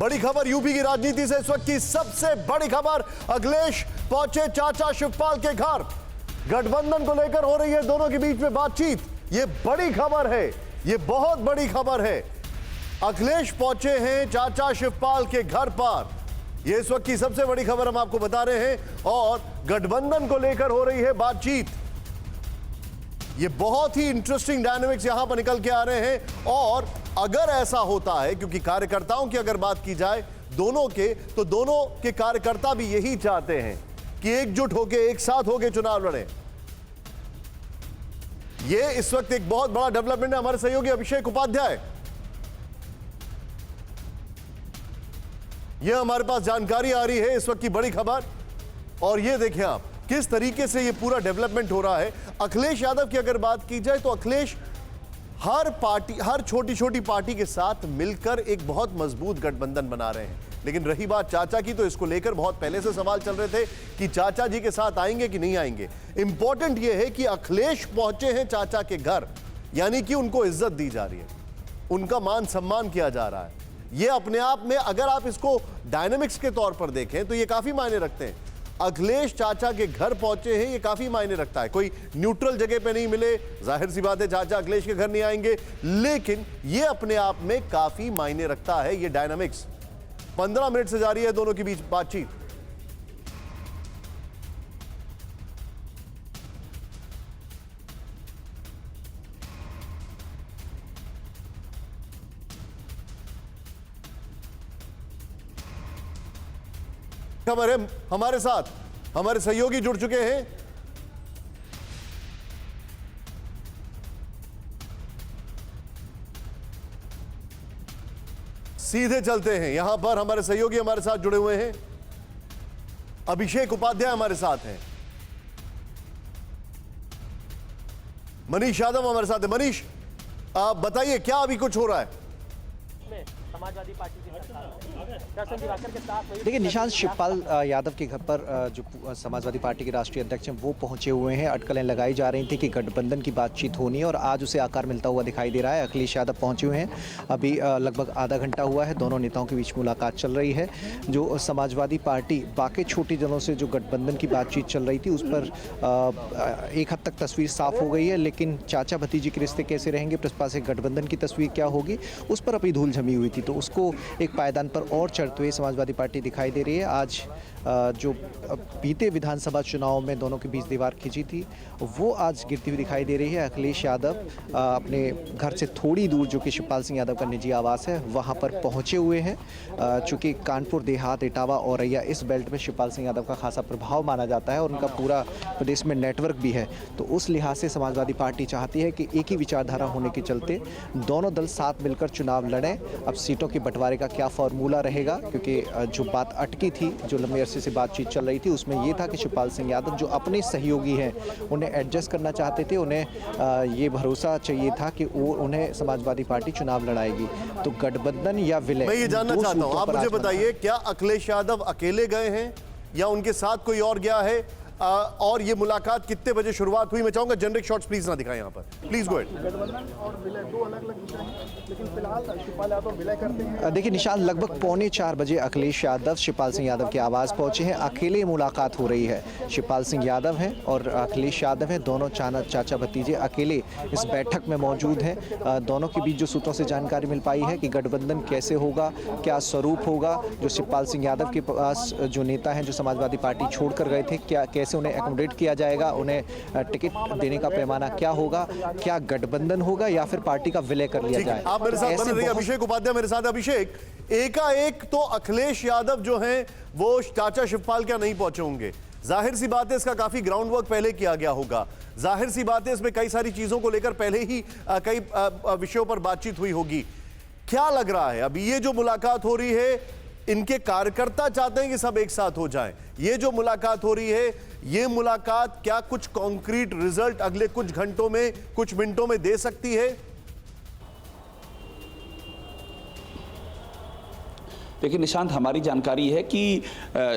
बड़ी खबर यूपी की राजनीति से इस वक्त की सबसे बड़ी खबर, अखिलेश पहुंचे चाचा शिवपाल के घर। गठबंधन को लेकर हो रही है दोनों के बीच में बातचीत। ये बड़ी खबर है, ये बहुत बड़ी खबर है। अखिलेश पहुंचे हैं चाचा शिवपाल के घर पर। ये इस वक्त की सबसे बड़ी खबर हम आपको बता रहे हैं और गठबंधन को लेकर हो रही है बातचीत। ये बहुत ही इंटरेस्टिंग डायनामिक्स यहां पर निकल के आ रहे हैं। और अगर ऐसा होता है, क्योंकि कार्यकर्ताओं की अगर बात की जाए दोनों के कार्यकर्ता भी यही चाहते हैं कि एकजुट होकर एक साथ होकर चुनाव लड़ें। ये इस वक्त एक बहुत बड़ा डेवलपमेंट है। हमारे सहयोगी अभिषेक उपाध्याय, यह हमारे पास जानकारी आ रही है इस वक्त की बड़ी खबर। और ये देखिए आप किस तरीके से ये पूरा डेवलपमेंट हो रहा है। अखिलेश यादव की अगर बात की जाए तो अखिलेश हर छोटी छोटी पार्टी के साथ मिलकर एक बहुत मजबूत गठबंधन बना रहे हैं। लेकिन रही बात चाचा की, तो इसको लेकर बहुत पहले से सवाल चल रहे थे कि चाचा जी के साथ आएंगे कि नहीं आएंगे। इंपॉर्टेंट यह है कि अखिलेश पहुंचे हैं चाचा के घर, यानी कि उनको इज्जत दी जा रही है, उनका मान सम्मान किया जा रहा है। यह अपने आप में अगर आप इसको डायनेमिक्स के तौर पर देखें तो यह काफी मायने रखते हैं। अखिलेश चाचा के घर पहुंचे हैं, ये काफी मायने रखता है। कोई न्यूट्रल जगह पे नहीं मिले, जाहिर सी बात है चाचा अखिलेश के घर नहीं आएंगे, लेकिन ये अपने आप में काफी मायने रखता है। ये डायनामिक्स 15 मिनट से जारी है दोनों के बीच बातचीत। खबर है हमारे साथ हमारे सहयोगी जुड़ चुके हैं। सीधे चलते हैं, यहां पर हमारे सहयोगी हमारे साथ जुड़े हुए हैं। अभिषेक उपाध्याय हमारे साथ हैं, मनीष यादव हमारे साथ है। मनीष, आप बताइए क्या अभी कुछ हो रहा है? समाजवादी पार्टी के साथ देखिए, निशांत शिवपाल यादव के घर पर जो समाजवादी पार्टी के राष्ट्रीय अध्यक्ष हैं वो पहुंचे हुए हैं। अटकलें लगाई जा रही थी कि गठबंधन की बातचीत होनी है और आज उसे आकार मिलता हुआ दिखाई दे रहा है। अखिलेश यादव पहुंचे हुए हैं, अभी लगभग आधा घंटा हुआ है, दोनों नेताओं के बीच मुलाकात चल रही है। जो समाजवादी पार्टी बाकी छोटी दलों से जो गठबंधन की बातचीत चल रही थी उस पर एक हद तक तस्वीर साफ हो गई है, लेकिन चाचा भतीजी के रिश्ते कैसे रहेंगे, प्रसपा से गठबंधन की तस्वीर क्या होगी, उस पर अभी धूल जमी हुई थी। तो उसको एक पायदान पर और चढ़ते हुए समाजवादी पार्टी दिखाई दे रही है। आज जो बीते विधानसभा चुनाव में दोनों के बीच दीवार खींची थी वो आज गिरती हुई दिखाई दे रही है। अखिलेश यादव अपने घर से थोड़ी दूर, जो कि शिवपाल सिंह यादव का निजी आवास है, वहां पर पहुंचे हुए हैं। चूँकि कानपुर देहात, इटावा, औरैया इस बेल्ट में शिवपाल सिंह यादव का खासा प्रभाव माना जाता है और उनका पूरा प्रदेश में नेटवर्क भी है। तो उस लिहाज से समाजवादी पार्टी चाहती है कि एक ही विचारधारा होने के चलते दोनों दल साथ मिलकर चुनाव लड़ें। अब सीटों के बंटवारे का क्या फॉर्मूला रहेगा, क्योंकि जो बात अटकी थी, जो लंबे अरसे से बातचीत चल रही थी, उसमें ये था कि शिवपाल सिंह यादव जो अपने सहयोगी हैं उन्हें एडजस्ट करना चाहते थे। उन्हें ये भरोसा चाहिए था कि वो उन्हें समाजवादी पार्टी चुनाव लड़ाएगी। तो गठबंधन या विलय, मैं ये जानना चाहता हूं, आप मुझे बताइए, क्या अखिलेश यादव अकेले गए हैं या उनके साथ कोई और गया है? और ये मुलाकात कितने बजे शुरुआत हुई? मैं चाहूंगा जेनरिक शॉट्स प्लीज ना दिखाएं यहाँ पर, प्लीज गो अहेड। गठबंधन और विलय दो अलग-अलग विषय हैं, लेकिन फिलहाल शिवपाल यादव विलय करते हैं। देखिए निशान, लगभग 3:45 बजे अखिलेश यादव शिवपाल सिंह यादव के आवास पहुंचे हैं। अकेले मुलाकात हो रही है। शिवपाल सिंह यादव हैं और अखिलेश यादव हैं, दोनों चाचा भतीजे अकेले इस बैठक में मौजूद हैं। दोनों के बीच जो सूत्रों से जानकारी मिल पाई है कि गठबंधन कैसे होगा, क्या स्वरूप होगा, जो शिवपाल सिंह यादव के पास जो नेता हैं जो समाजवादी पार्टी छोड़कर गए थे, क्या कैसे उन्हें एकोमोडेट किया जाएगा, उन्हें टिकट देने का पैमाना क्या होगा, क्या गठबंधन होगा या फिर पार्टी का विलय कर लिया जाए। आप मेरे साथ बने रहिए। अभिषेक उपाध्याय मेरे साथ। अभिषेक, एकाएक तो अखिलेश यादव जो हैं वो चाचा शिवपाल क्या नहीं पहुंचे होंगे। जाहिर सी बात है इसका काफी ग्राउंड वर्क पहले किया गया होगा। जाहिर सी बात है इसमें कई सारी चीजों को लेकर पहले ही कई विषयों पर बातचीत हुई होगी। क्या लग रहा है अभी ये जो मुलाकात हो रही है, इनके कार्यकर्ता चाहते हैं कि सब एक साथ हो जाएं? ये जो मुलाकात हो रही है, ये मुलाकात क्या कुछ कॉन्क्रीट रिजल्ट अगले कुछ घंटों में, कुछ मिनटों में दे सकती है? देखिए निशांत, हमारी जानकारी है कि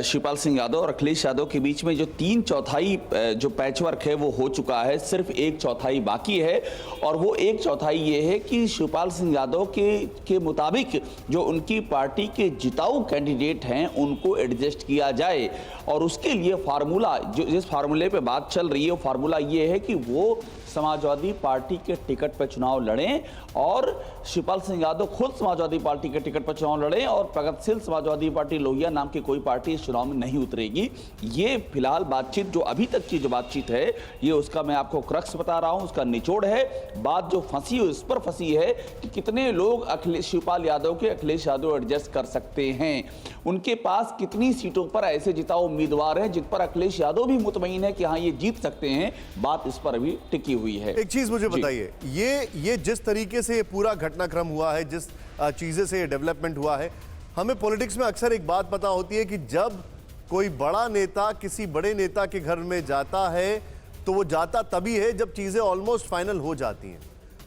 शिवपाल सिंह यादव और अखिलेश यादव के बीच में जो 3/4 जो पैचवर्क है वो हो चुका है, सिर्फ 1/4 बाकी है। और वो 1/4 ये है कि शिवपाल सिंह यादव के मुताबिक जो उनकी पार्टी के जिताऊ कैंडिडेट हैं उनको एडजस्ट किया जाए। और उसके लिए फार्मूला, जो जिस फार्मूले पे बात चल रही है, वो फार्मूला ये है कि वो समाजवादी पार्टी के टिकट पर चुनाव लड़ें और शिवपाल सिंह यादव खुद समाजवादी पार्टी के टिकट पर चुनाव लड़ें और प्रगतिशील समाजवादी पार्टी लोहिया नाम की कोई पार्टी इस चुनाव में नहीं उतरेगी। ये फिलहाल बातचीत, जो अभी तक की जो बातचीत है, ये उसका मैं आपको क्रक्स बता रहा हूं, उसका निचोड़ है। बात जो फंसी है, इस पर फंसी है कि कितने लोग शिवपाल यादव के अखिलेश यादव एडजस्ट कर सकते हैं, उनके पास कितनी सीटों पर ऐसे जिताऊ उम्मीदवार हैं जिन पर अखिलेश यादव भी मुतमईन है कि हाँ ये जीत सकते हैं। बात इस पर अभी टिकी हुई है। एक चीज मुझे बताइए, ये जिस तरीके से ये पूरा घटनाक्रम हुआ है, जिस चीजें से ये डेवलपमेंट हुआ है, हमें पॉलिटिक्स में अक्सर एक बात पता होती है कि जब कोई बड़ा नेता किसी बड़े नेता के घर में जाता है तो वो जाता तभी है जब चीजें ऑलमोस्ट फाइनल हो जाती हैं।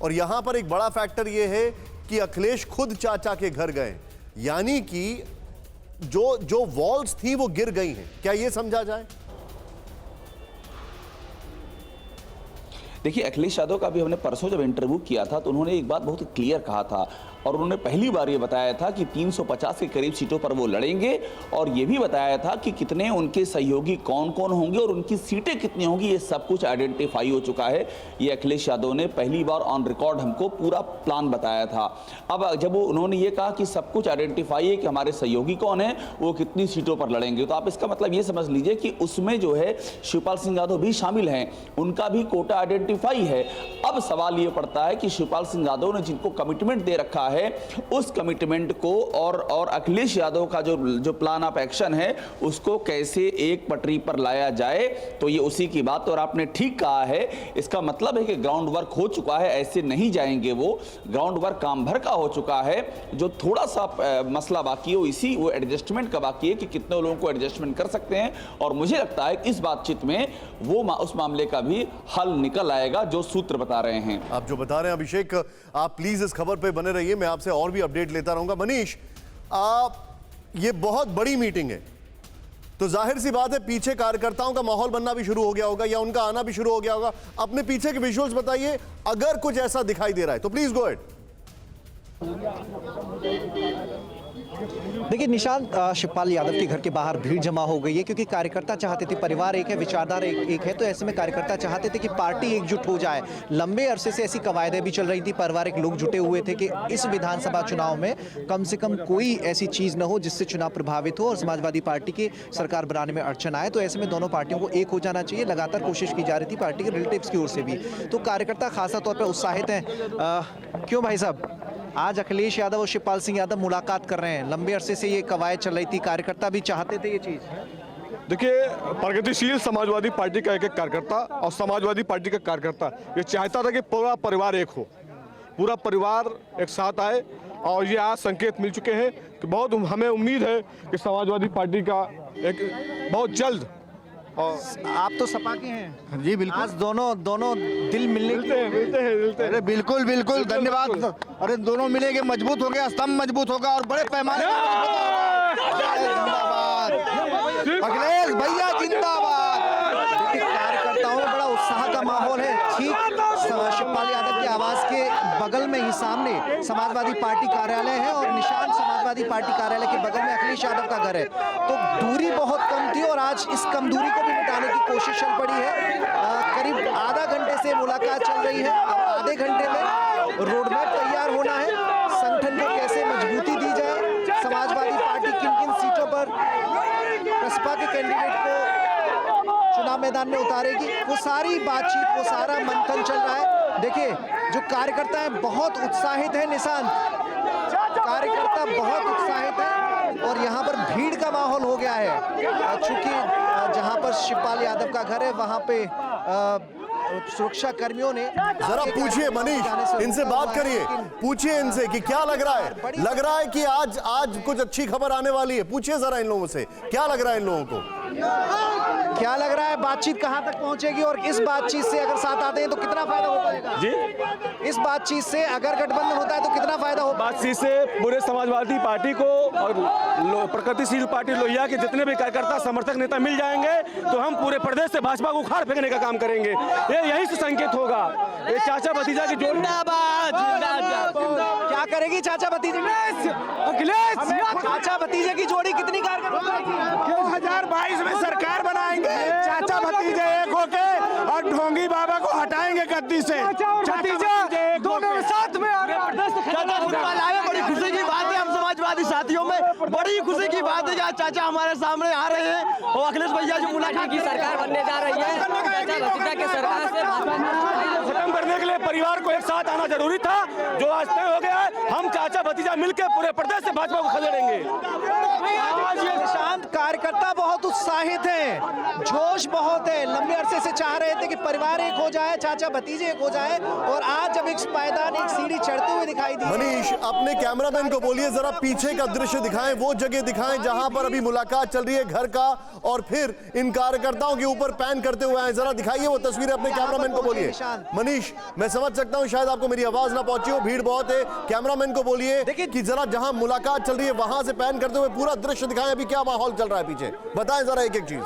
और यहां पर एक बड़ा फैक्टर ये है कि अखिलेश खुद चाचा के घर गए, यानी कि जो वॉल्स थी वो गिर गई हैं। क्या ये समझा जाए? देखिए, अखिलेश यादव का भी हमने परसों जब इंटरव्यू किया था तो उन्होंने एक बात बहुत क्लियर कहा था और उन्होंने पहली बार ये बताया था कि 350 के करीब सीटों पर वो लड़ेंगे और ये भी बताया था कि कितने उनके सहयोगी कौन कौन होंगे और उनकी सीटें कितनी होंगी, ये सब कुछ आइडेंटिफाई हो चुका है। ये अखिलेश यादव ने पहली बार ऑन रिकॉर्ड हमको पूरा प्लान बताया था। अब जब उन्होंने ये कहा कि सब कुछ आइडेंटिफाई है कि हमारे सहयोगी कौन है, वो कितनी सीटों पर लड़ेंगे, तो आप इसका मतलब ये समझ लीजिए कि उसमें जो है शिवपाल सिंह यादव भी शामिल हैं, उनका भी कोटा आइडेंटिफाई है। अब सवाल ये पड़ता है कि शिवपाल सिंह यादव ने जिनको कमिटमेंट दे रखा है उस कमिटमेंट को और अखिलेश यादव का जो प्लान ऑफ एक्शन है उसको कैसे एक पटरी पर लाया जाए, तो ये उसी की बात। और आपने ठीक कहा है, इसका मतलब है कि ग्राउंड वर्क हो चुका है, ऐसे नहीं जाएंगे वो, ग्राउंड वर्क काम भर का हो चुका है। जो थोड़ा सा मसला बाकी है वो एडजस्टमेंट का बाकी है कि कितने लोगों को एडजस्टमेंट कर सकते हैं। और मुझे लगता है कि इस बातचीत में वो उस मामले का भी हल निकल आएगा जो सूत्र बता रहे हैं। आप जो बता रहे हैं अभिषेक, आप प्लीज इस खबर पे बने रहिए, मैं आपसे और भी अपडेट लेता रहूंगा। मनीष, ये बहुत बड़ी मीटिंग है तो जाहिर सी बात है पीछे कार्यकर्ताओं का माहौल बनना भी शुरू हो गया होगा या उनका आना भी शुरू हो गया होगा। अपने पीछे के विजुअल्स बताइए, अगर कुछ ऐसा दिखाई दे रहा है तो प्लीज गो अहेड। देखिए निशांत, शिवपाल यादव के घर के बाहर भीड़ जमा हो गई है क्योंकि कार्यकर्ता चाहते थे, परिवार एक है, विचारधारा एक है, तो ऐसे में कार्यकर्ता चाहते थे कि पार्टी एकजुट हो जाए। लंबे अरसे से ऐसी कवायदें भी चल रही थी, पारिवारिक लोग जुटे हुए थे कि इस विधानसभा चुनाव में कम से कम कोई ऐसी चीज न हो जिससे चुनाव प्रभावित हो और समाजवादी पार्टी की सरकार बनाने में अड़चन आए। तो ऐसे में दोनों पार्टियों को एक हो जाना चाहिए, लगातार कोशिश की जा रही थी पार्टी के रिलेटिव्स की ओर से भी। तो कार्यकर्ता खासा तौर पर उत्साहित हैं। क्यों भाई साहब, आज अखिलेश यादव और शिवपाल सिंह यादव मुलाकात कर रहे हैं, लंबे अरसे से ये कवायद चल रही थी, कार्यकर्ता भी चाहते थे ये चीज। देखिए, प्रगतिशील समाजवादी पार्टी का एक कार्यकर्ता और समाजवादी पार्टी का कार्यकर्ता ये चाहता था कि पूरा परिवार एक हो, पूरा परिवार एक साथ आए और ये आज संकेत मिल चुके हैं कि बहुत हमें उम्मीद है कि समाजवादी पार्टी का एक बहुत जल्द। और आप तो सपा के हैं जी बिल्कुल, आज दोनों दिल मिलते मिलते हैं। अरे बिल्कुल बिल्कुल, धन्यवाद। अरे दोनों मिलेंगे, मजबूत हो गया, स्तंभ मजबूत होगा और बड़े पैमाने जिंदाबाद अखिलेश भैया जिंदाबाद। कार्यकर्ताओं में बड़ा उत्साह का माहौल है। ठीक शिवपाल यादव के आवास के बगल में ही सामने समाजवादी पार्टी कार्यालय है और निशान समाजवादी पार्टी कार्यालय के बगल में अखिलेश यादव का घर है, तो दूरी बहुत कम थी और आज इस कम दूरी को भी मिटाने की कोशिश चल पड़ी है। करीब आधा घंटे से मुलाकात चल रही है। अब आधे घंटे में रोडमैप तैयार होना है, संगठन को कैसे मजबूती दी जाए, समाजवादी पार्टी किन किन सीटों पर बसपा के कैंडिडेट को चुनाव मैदान में उतारेगी, वो सारी बातचीत, वो सारा मंथन चल रहा है। देखिए, जो कार्यकर्ता हैं बहुत उत्साहित है, निशांत, कार्यकर्ता बहुत उत्साहित है और यहाँ पर भीड़ का माहौल हो गया है। चूंकि जहाँ पर शिवपाल यादव का घर है वहाँ पे सुरक्षा कर्मियों ने जरा पूछिए मनीष, इनसे बात करिए, पूछिए इनसे कि क्या लग रहा है। लग रहा है कि आज कुछ अच्छी खबर आने वाली है। पूछिए जरा इन लोगों से, क्या लग रहा है इन लोगों को। क्या लग रहा है बातचीत कहां तक पहुंचेगी और इस बातचीत से अगर साथ आते हैं तो कितना फायदा हो पाएगा जी, इस बातचीत से अगर गठबंधन होता है तो कितना फायदा हो बातचीत से पूरे समाजवादी पार्टी को और प्रगतिशील पार्टी लोहिया के जितने भी कार्यकर्ता समर्थक नेता मिल जाएंगे तो हम पूरे प्रदेश से भाजपा को उखाड़ फेंकने का काम करेंगे। ये यही से संकेत होगा। ये चाचा भतीजा की जोड़ी क्या करेगी चाचा भतीजे अखिलेश चाचा भतीजे की जोड़ी कितनी कारगर होगी 2022 में सरकार बनाएंगे, चाचा भतीजे एक होके और ढोंगी बाबा को हटाएंगे गद्दी से। भतीजा दोनों साथ में बड़ी खुशी की बात है हम समाजवादी साथियों में, बड़ी खुशी की बात है कि आज चाचा हमारे सामने आ रहे हैं और अखिलेश भैया जो मुलाकात की सरकार बनने जा रही है, चाचा भतीजा की सरकार से खत्म करने के लिए परिवार को एक साथ आना जरूरी था, जो आज तय हो गया है। हम चाचा भतीजा मिलकर पूरे प्रदेश से भाजपा को खदेड़ेंगे। आज ये शांत कार्यकर्ता बहुत उत्साहित हैं, जोश बहुत है, लंबे अरसे से चाह रहे थे कि परिवार एक हो जाए, चाचा भतीजे एक हो जाए और आज जब एक पायदान एक सीढ़ी चढ़ते हुए दिखाई दी। मनीष, अपने कैमरामैन को बोलिए जरा पीछे का दृश्य दिखाएं, वो जगह दिखाएं जहां पर अभी मुलाकात चल रही है घर का, और फिर इन कार्यकर्ताओं के ऊपर पैन करते हुए आए। जरा दिखाइए वो तस्वीरें अपने कैमरामैन को बोलिए। मनीष, मैं समझ सकता हूं शायद आपको मेरी आवाज ना पहुंची हो, भीड़ बहुत है, कैमरामैन को बोलिए कि जरा जहां मुलाकात चल रही है वहां से पैन करते हुए पूरा दृश्य दिखाएं, अभी क्या माहौल चल रहा है पीछे, बताएं जरा एक एक चीज।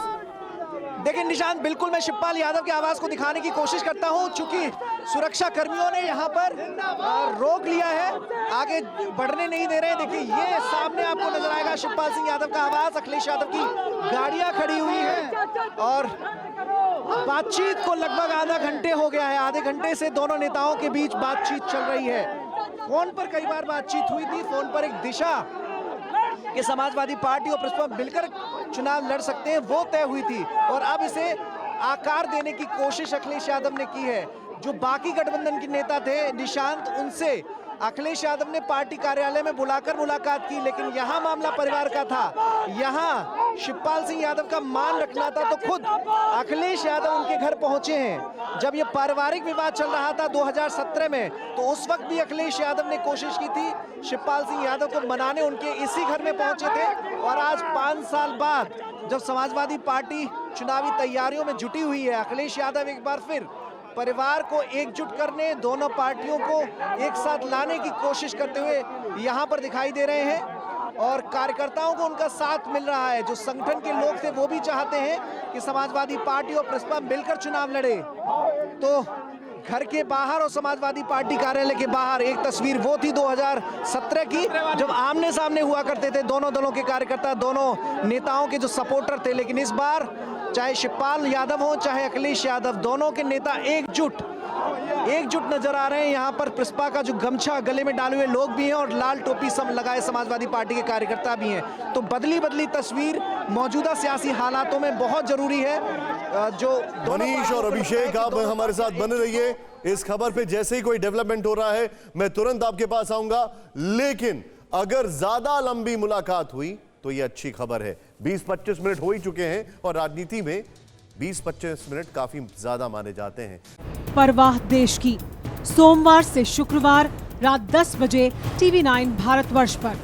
देखिए निशांत, बिल्कुल मैं शिवपाल यादव की आवाज को दिखाने की कोशिश करता हूं, चूंकि सुरक्षा कर्मियों ने यहां पर रोक लिया है, आगे बढ़ने नहीं दे रहे हैं। देखिए ये सामने आपको नजर आएगा शिवपाल सिंह यादव का आवास, अखिलेश यादव की गाड़ियां खड़ी हुई हैं और बातचीत को लगभग आधा घंटे हो गया है, आधे घंटे से दोनों नेताओं के बीच बातचीत चल रही है। फोन पर कई बार बातचीत हुई थी, फोन पर एक दिशा कि समाजवादी पार्टी और प्रसपा मिलकर चुनाव लड़ सकते हैं वो तय हुई थी, और अब इसे आकार देने की कोशिश अखिलेश यादव ने की है। जो बाकी गठबंधन के नेता थे निशांत, उनसे अखिलेश यादव ने पार्टी कार्यालय में बुलाकर मुलाकात की, लेकिन यहाँ मामला परिवार का था, यहाँ शिवपाल सिंह यादव का मान रखना था, तो खुद अखिलेश यादव उनके घर पहुंचे हैं। जब ये पारिवारिक विवाद चल रहा था 2017 में, तो उस वक्त भी अखिलेश यादव ने कोशिश की थी शिवपाल सिंह यादव को मनाने, उनके इसी घर में पहुंचे थे। और आज 5 साल बाद जब समाजवादी पार्टी चुनावी तैयारियों में जुटी हुई है, अखिलेश यादव एक बार फिर परिवार को एकजुट करने, दोनों पार्टियों को एक साथ लाने की कोशिश करते हुए यहाँ पर दिखाई दे रहे हैं, और कार्यकर्ताओं को उनका साथ मिल रहा है। जो संगठन के लोग थे वो भी चाहते हैं कि समाजवादी पार्टी और प्रसपा मिलकर चुनाव लड़े। तो घर के बाहर और समाजवादी पार्टी कार्यालय के बाहर एक तस्वीर वो थी 2017 की, जब आमने सामने हुआ करते थे दोनों दलों के कार्यकर्ता, दोनों नेताओं के जो सपोर्टर थे। लेकिन इस बार चाहे शिवपाल यादव हो चाहे अखिलेश यादव, दोनों के नेता एकजुट नजर आ रहे हैं। यहाँ पर प्रसपा का जो गमछा गले में डाले हुए लोग भी हैं और लाल टोपी सब लगाए समाजवादी पार्टी के कार्यकर्ता भी हैं। तो बदली तस्वीर मौजूदा सियासी हालातों में बहुत जरूरी है। जो मनीष और अभिषेक, आप हमारे साथ बने रहिए, इस खबर पे जैसे ही कोई डेवलपमेंट हो रहा है मैं तुरंत आपके पास आऊंगा। लेकिन अगर ज्यादा लंबी मुलाकात हुई तो ये अच्छी खबर है। 20-25 मिनट हो ही चुके हैं और राजनीति में 20-25 मिनट काफी ज्यादा माने जाते हैं। परवाह देश की, सोमवार से शुक्रवार रात 10 बजे TV9 भारतवर्ष पर।